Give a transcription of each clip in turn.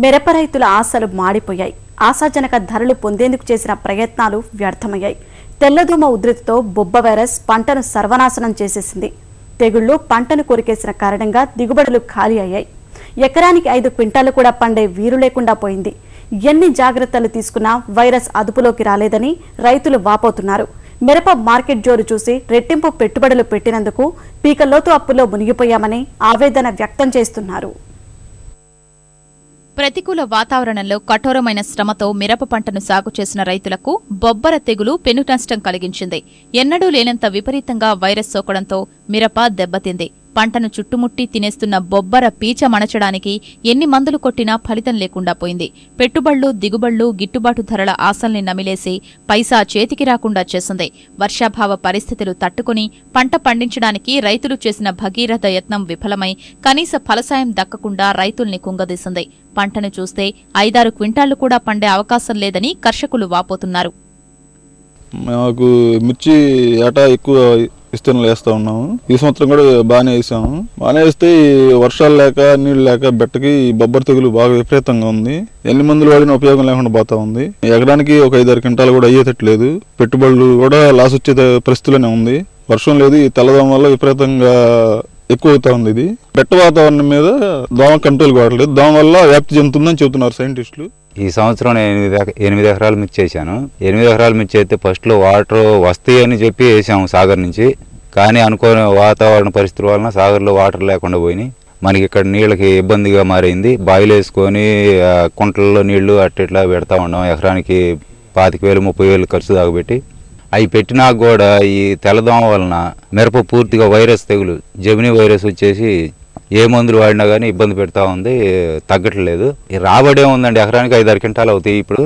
మిరప రైతుల ఆశలు మాడిపోయాయి. ఆశాజనక ధరలు పొందేందుకు చేసిన ప్రయత్నాలు వ్యర్థమయ్యాయి. తెల్లదోమ ఉధృతితో బొబ్బ వైరస్ పంటను సర్వనాశనం చేసేసింది. తెగుళ్లు పంటను కొరికేసిన కారణంగా దిగుబడులు ఖాళీ అయ్యాయి. ఎకరానికి 5 క్వింటాలు కూడా పండే వీరు లేకుండా పోయింది. ఎన్ని జాగ్రత్తలు తీసుకున్నా వైరస్ అదుపులోకి రాలేదని రైతులు వాపోతున్నారు. మిరప మార్కెట్ జోరు చూసి రెట్టింపు పెట్టుబడులు పెట్టినందుకు పీకల్లోతు అప్పుల్లో మునిగిపోయామని ఆవేదన వ్యక్తం చేస్తున్నారు. ప్రతికూల వాతావరణంలో కఠోరమైన శ్రమతో మిరప పంటను సాగు చేసిన రైతులకు బొబ్బర తెగులు పెను నష్టం కలిగించింది. ఎన్నడూ లేనంత విపరీతంగా వైరస్ సోకడంతో మిరప దెబ్బతింది. పంటను చుట్టుముట్టి తినేస్తున్న బొబ్బర పీచ మణచడానికి ఎన్ని మందులు కొట్టినా ఫలితం లేకుండా పోయింది. పెట్టుబడులు దిగుబడులు గిట్టుబాటు ధరల ఆశల్ని నమిలేసి పైసా చేతికి రాకుండా చేసింది. వర్షాభావ పరిస్థితులు తట్టుకుని పంట పండించడానికి రైతులు చేసిన భగీరథ యత్నం విఫలమై కనీస ఫలసాయం దక్కకుండా రైతుల్ని కుంగదీసింది. పంటను చూస్తే 5-6 క్వింటాళ్లు కూడా పండే అవకాశం లేదని కర్షకులు వాపోతున్నారు. మాకు మిర్చి ఏటా ఎక్కువ విస్తీర్ణాలు వేస్తూ ఉన్నాము. ఈ సంవత్సరం కూడా బాగానే వేసాము. బాగానే వేస్తే వర్షాలు లేక నీళ్లు లేక బెట్టకి బొబ్బర తెగులు బాగా విపరీతంగా ఉంది. ఎన్ని మందులు వాడినా ఉపయోగం లేకుండా పోతా ఉంది. ఎకరానికి ఒక 5-6 క్వింటాలు కూడా అయ్యేటట్లేదు. పెట్టుబడులు కూడా లాస్ వచ్చే పరిస్థితిలోనే ఉంది. వర్షం లేదు. ఈ తెల్లదోమ వల్ల విపరీతంగా ఎక్కువ అవుతా ఉంది. ఇది బెట్ట వాతావరణం మీద దోమ కంట్రోల్ కావట్లేదు. దోమ వల్ల వ్యాప్తి చెందుతుందని చెబుతున్నారు సైంటిస్టులు. ఈ సంవత్సరం 8 ఎకరాలు మిర్చి వేసాను. 8 ఎకరాలు మిర్చి అయితే ఫస్ట్లో వాటర్ వస్తాయి అని చెప్పి వేసాము సాగర్ నుంచి. కానీ అనుకోని వాతావరణ పరిస్థితుల వలన సాగర్లో వాటర్ లేకుండా పోయినాయి. మనకి ఇక్కడ నీళ్ళకి ఇబ్బందిగా మారింది. బాయిలు వేసుకొని కుంటల్లో నీళ్లు అట్లా పెడతా ఉన్నాం. ఎకరానికి 25,000-30,000 ఖర్చు దాకా అవి పెట్టినా కూడా ఈ తెల్లదోమ వలన మిరప పూర్తిగా వైరస్ తెగులు జెమినీ వైరస్ వచ్చేసి ఏ మందులు వాడినా కానీ ఇబ్బంది పెడతా ఉంది. తగ్గట్లేదు. రాబడే ఉందండి. ఎకరానికి 5-6 క్వింటాలు అవుతాయి. ఇప్పుడు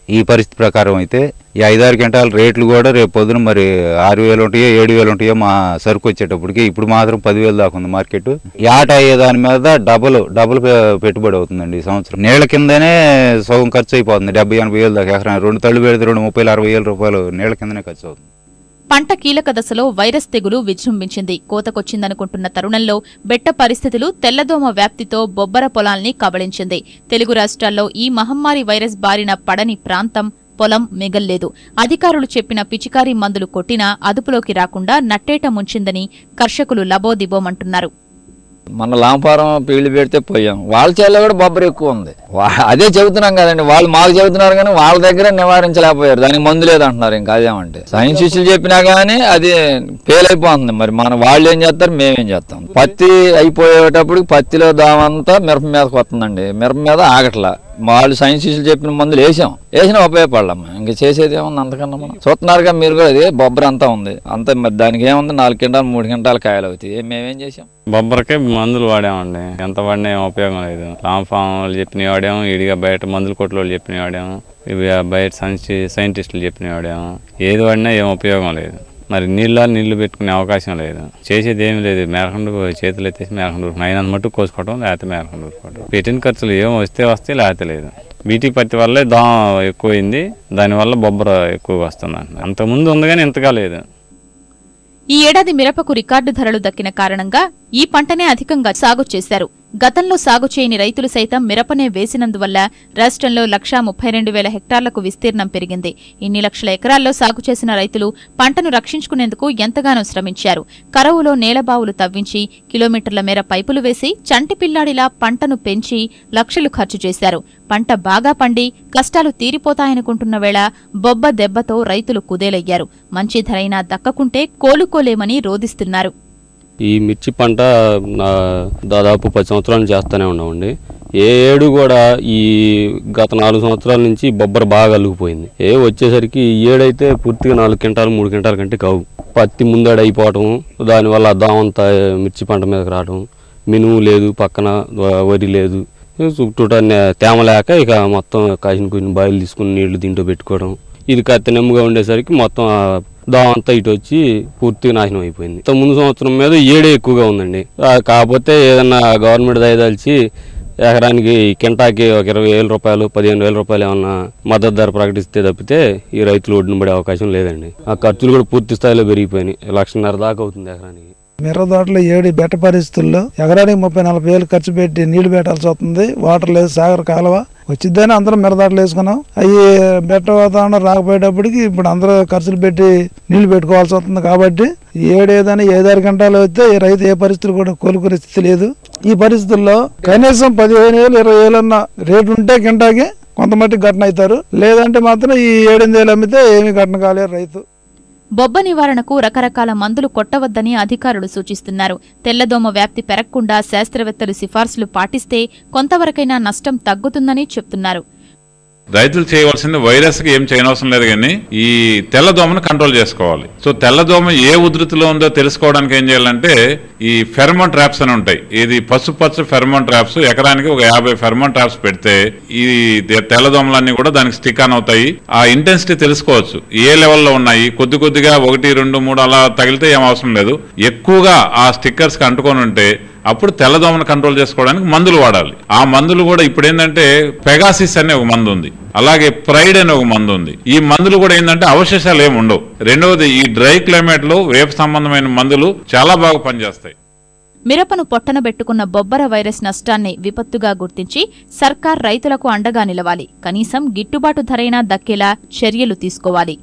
ఈ పరిస్థితి ప్రకారం అయితే ఈ 5-6 క్వింటాల రేట్లు కూడా రేపు పొద్దున మరి 6,000 ఉంటాయో 7,000 ఉంటాయో మా సరుకు వచ్చేటప్పటికి. ఇప్పుడు మాత్రం 10,000 దాకా ఉంది మార్కెట్. యాట అయ్యే దాని మీద డబుల్ పెట్టుబడి అవుతుందండి. ఈ సంవత్సరం నీళ్ల కిందనే సగం ఖర్చు అయిపోతుంది. 70,000-80,000 దాకా ఎకరానికి 2 తళ్ళు పెడితే 30,000-60,000 రూపాయలు నీళ్ల కిందనే ఖర్చు అవుతుంది. పంట కీలక దశలో వైరస్ తెగులు విజృంభించింది. కోతకొచ్చిందనుకుంటున్న తరుణంలో బెట్ట పరిస్థితులు తెల్లదోమ వ్యాప్తితో బొబ్బర పొలాల్ని కబళించింది. తెలుగు రాష్ట్రాల్లో ఈ మహమ్మారి వైరస్ బారిన పడని ప్రాంతం పొలం మిగల్లేదు. అధికారులు చెప్పిన పిచికారీ మందులు కొట్టినా అదుపులోకి రాకుండా నట్టేట ముంచిందని కర్షకులు లబోదిబోమంటున్నారు. మన లాంపారం పీళ్లు పెడితే పోయాం. వాళ్ళ చేలో కూడా బొబ్బర ఎక్కువ ఉంది. అదే చెబుతున్నాం కదండి. వాళ్ళు మాకు చెబుతున్నారు కానీ వాళ్ళ దగ్గర నివారించలేకపోయారు. దానికి మందు లేదంటున్నారు. ఇంకా అదేమంటే సైన్స్ ఇష్యూలు చెప్పినా కానీ అది ఫెయిల్ అయిపోతుంది. మరి వాళ్ళు ఏం చేస్తారు, మేమేం చేస్తాం. పత్తి అయిపోయేటప్పుడు పత్తిలో దామంతా మిరప మీదకి వస్తుందండి. మిరప మీద ఆగట్లా. వాళ్ళు సైన్స్ ఇష్యూలు చెప్పిన మందులు వేసినా ఉపయోగపడలేమ్మా. ఇంకా చేసేది ఏముంది అంతకన్నా. మనం చూస్తున్నారుగా మీరు కూడా. అది బొబ్బర అంతా ఉంది. అంతే. మరి దానికి ఏముంది, 4 క్వింటాలు 3 క్వింటాలు కాయలు అవుతాయి. మేమేం చేసాం? బొబ్బరకే మందులు వాడామండి. ఎంత వాడినా ఏం ఉపయోగం లేదు. లాంఫామ్ వాళ్ళు చెప్పినవి వాడాము. ఇడిగా బయట మందుల కొట్ల వాళ్ళు చెప్పినవి వాడాము. ఇవి బయట సైంటిస్టులు చెప్పినవి వాడాము. ఏది వాడినా ఏం ఉపయోగం లేదు. మరి నీళ్లు పెట్టుకునే అవకాశం లేదు. చేసేది ఏమి లేదు. మేరకండు చేతులు ఎత్తేసి మేరకండు అయినంత మట్టు కోసుకోవడం, లేకపోతే మేరకండు ఊరుకోవడం. పెట్టిన ఖర్చులు ఏం వస్తే లేకపోతే లేదు. బీటీ పత్తి వల్లే దోమ ఎక్కువైంది. దానివల్ల బొబ్బర ఎక్కువగా వస్తుంది. అంతకుముందు ఉంది కానీ ఇంతగా లేదు. ఈ ఏడాది మిరపకు రికార్డు ధరలు దక్కిన కారణంగా ఈ పంటనే అధికంగా సాగు చేశారు. గతంలో సాగు చేయని రైతులు సైతం మిరపనే వేసినందువల్ల రాష్ట్రంలో 1,32,000 హెక్టార్లకు విస్తీర్ణం పెరిగింది. ఇన్ని లక్షల ఎకరాల్లో సాగు చేసిన రైతులు పంటను రక్షించుకునేందుకు ఎంతగానో శ్రమించారు. కరవులో నేలబావులు తవ్వించి కిలోమీటర్ల మేర పైపులు వేసి చంటి పిల్లాడిలా పంటను పెంచి లక్షలు ఖర్చు చేశారు. పంట బాగా పండి కష్టాలు తీరిపోతాయనుకుంటున్న వేళ బొబ్బ దెబ్బతో రైతులు కుదేలయ్యారు. మంచి ధరైనా దక్కకుంటే కోలుకోలేమని రోదిస్తున్నారు. ఈ మిర్చి పంట దాదాపు 10 సంవత్సరాల నుంచి చేస్తూనే ఉన్నామండి. ఏ ఏడు కూడా ఈ గత 4 సంవత్సరాల నుంచి బొబ్బర బాగా అల్లుకుపోయింది. వచ్చేసరికి ఈ ఏడైతే పూర్తిగా 4 క్వింటాలు 3 క్వింటాల కంటే కావు. పత్తి ముందడి అయిపోవటం, దానివల్ల దామంతా మిర్చి పంట మీదకి రావడం, మినుము లేదు, పక్కన వరి లేదు, చుట్టూ తేమ లేక ఇక మొత్తం కాసిన కొన్ని బాయిలు తీసుకుని నీళ్లు దీంట్లో పెట్టుకోవడం. ఇది కత్తి నెమ్మగా ఉండేసరికి మొత్తం దామంతా ఇటు వచ్చి పూర్తిగా నాశనం అయిపోయింది. ముందు సంవత్సరం మీద ఏడే ఎక్కువగా ఉందండి. కాకపోతే ఏదన్నా గవర్నమెంట్ దయదాల్చి ఎకరానికి కింటాకి ఒక 20,000 రూపాయలు 15,000 రూపాయలు ఏమన్నా మద్దతు ధర ప్రకటిస్తే తప్పితే ఈ రైతులు ఒడ్డున పడే అవకాశం లేదండి. ఆ ఖర్చులు కూడా పూర్తి స్థాయిలో పెరిగిపోయినాయి. 1,50,000 దాకా అవుతుంది ఎకరానికి. మిర్ర తోటలో 7 బెట్ట పరిస్థితుల్లో ఎకరానికి 30-40 వేలు ఖర్చు పెట్టి నీళ్లు పెట్టాల్సి వస్తుంది. వాటర్ లేదు, సాగర్ కాలువ వచ్చిద్దని అందరం మిరదాటలు వేసుకున్నాం. అవి బెట్ట వాతావరణం రాకపోయేటప్పటికి ఇప్పుడు అందరూ ఖర్చులు పెట్టి నీళ్లు పెట్టుకోవాల్సి వస్తుంది. కాబట్టి ఏదైనా 5-6 గంటలు వస్తే రైతు ఏ పరిస్థితులు కూడా కోలుకునే స్థితి లేదు. ఈ పరిస్థితుల్లో కనీసం 15,000-20,000 అన్న రేటు ఉంటే కింటాకి కొంతమట్టి ఘటన అవుతారు. లేదంటే మాత్రం ఈ 7-8 వేలు అమ్మితే ఏమీ ఘటన కాలేరు రైతు. బొబ్బ నివారణకు రకరకాల మందులు కొట్టవద్దని అధికారులు సూచిస్తున్నారు. తెల్లదోమ వ్యాప్తి పెరగకుండా శాస్త్రవేత్తలు సిఫార్సులు పాటిస్తే కొంతవరకైనా నష్టం తగ్గుతుందని చెప్తున్నారు. రైతులు చేయవలసింది వైరస్ కి ఏం చేయనవసరం లేదు, కానీ ఈ తెల్లదోమను కంట్రోల్ చేసుకోవాలి. సో తెల్లదోమ ఏ ఉధృతిలో ఉందో తెలుసుకోవడానికి ఏం చేయాలంటే ఈ ఫెరమోన్ ట్రాప్స్ అని ఉంటాయి. ఇది పసుపచ్చ ఫెరమోన్ ట్రాప్స్, ఎకరానికి ఒక 50 ఫెరమోన్ ట్రాప్స్ పెడితే ఈ తెల్లదోమలన్నీ కూడా దానికి స్టిక్ ఆన్ అవుతాయి. ఆ ఇంటెన్సిటీ తెలుసుకోవచ్చు, ఏ లెవెల్లో ఉన్నాయి. కొద్ది కొద్దిగా 1, 2, 3 అలా తగిలితే ఏం అవసరం లేదు. ఎక్కువగా ఆ స్టిక్కర్స్ కి అంటుకొని ఉంటే అప్పుడు తెల్లదోమను కంట్రోల్ చేసుకోవడానికి మందులు వాడాలి. ఆ మందులు కూడా ఇప్పుడు ఏంటంటే పెగాసిస్ అనే ఒక మందు ఉంది, అలాగే ప్రైడ్ అనే ఒక మందు ఉంది. ఈ మందులు కూడా ఏంటంటే అవశేషాలు ఏమి ఉండవు. రెండవది, ఈ డ్రై క్లైమేట్ లో వేప సంబంధమైన మందులు చాలా బాగా పనిచేస్తాయి. మిరపను పొట్టనబెట్టుకున్న బొబ్బర వైరస్ నష్టాన్ని విపత్తుగా గుర్తించి సర్కార్ రైతులకు అండగా నిలవాలి. కనీసం గిట్టుబాటు ధరైనా దక్కేలా చర్యలు తీసుకోవాలి.